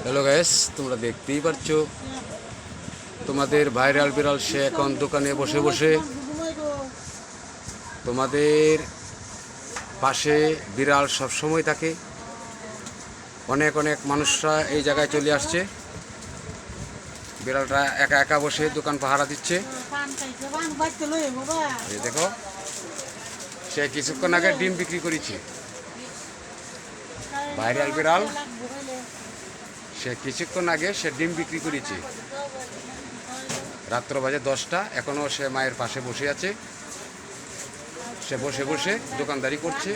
Hello guys, তোমরা দেখতেই পারছো তোমাদের ভাইরাল বিড়াল সে এখন দোকানে বসে বসে তোমাদের পাশে বিড়াল সব সময় থাকে। অনেক অনেক মানুষরা এই জায়গায় চলে আসছে। বিড়ালটা একা একা বসে দোকান পাহারা দিচ্ছে। এই দেখো, সে কিছুক্ষণ আগে ডিম বিক্রি করেছে। ভাইরাল বিড়াল সে কিছুক্ষণ আগে সে ডিম বিক্রি করেছে। রাত্র বাজে 10টা, এখনও সে মায়ের পাশে বসে আছে। সে বসে বসে দোকানদারি করছে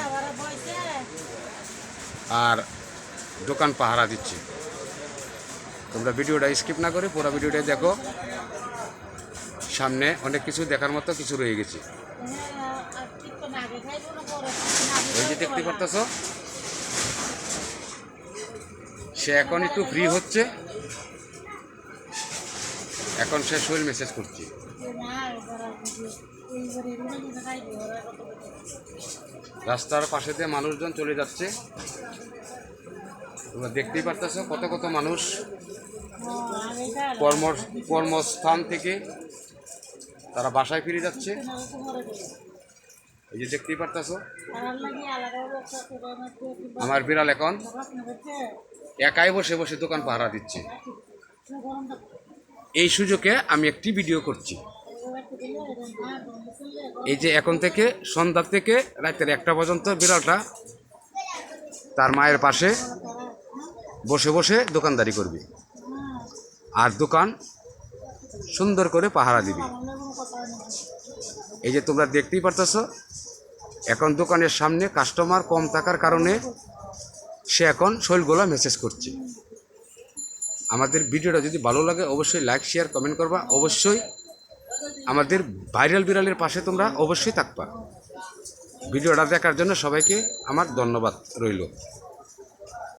আর দোকান পাহারা দিচ্ছে। তোমরা ভিডিওটা স্কিপ না করে পুরো ভিডিওটা দেখো, সামনে অনেক কিছু দেখার মতো কিছু রয়ে গেছে। ওই যে দেখতে পারতেছ, সে এখন একটু ফ্রি হচ্ছে। এখন সে শৈল মেসেজ করছে। রাস্তার পাশে দিয়ে মানুষজন চলে যাচ্ছে। তোমরা দেখতেই পারতেছ কত কত মানুষ কর্মস্থান থেকে তারা বাসায় ফিরে যাচ্ছে। এই যে দেখতেই পারতেছ, আমার বিড়াল এখন একাই বসে বসে দোকান পাহারা দিচ্ছে। এই সুযোগে আমি একটি ভিডিও করছি। এই যে এখন থেকে সন্ধ্যা থেকে রাতের 1টা পর্যন্ত বিড়ালটা তার মায়ের পাশে বসে বসে দোকানদারি করবে আর দোকান সুন্দর করে পাহারা দিবে। এই যে তোমরা দেখতেই পারতেছ, এখন দোকানের সামনে কাস্টমার কম থাকার কারণে সে এখন শৈলগুলো মেসেজ করছে। আমাদের ভিডিওটা যদি ভালো লাগে অবশ্যই লাইক শেয়ার কমেন্ট করবা। অবশ্যই আমাদের ভাইরাল বিড়ালের পাশে তোমরা অবশ্যই থাকবা। ভিডিওটা দেখার জন্য সবাইকে আমার ধন্যবাদ রইল।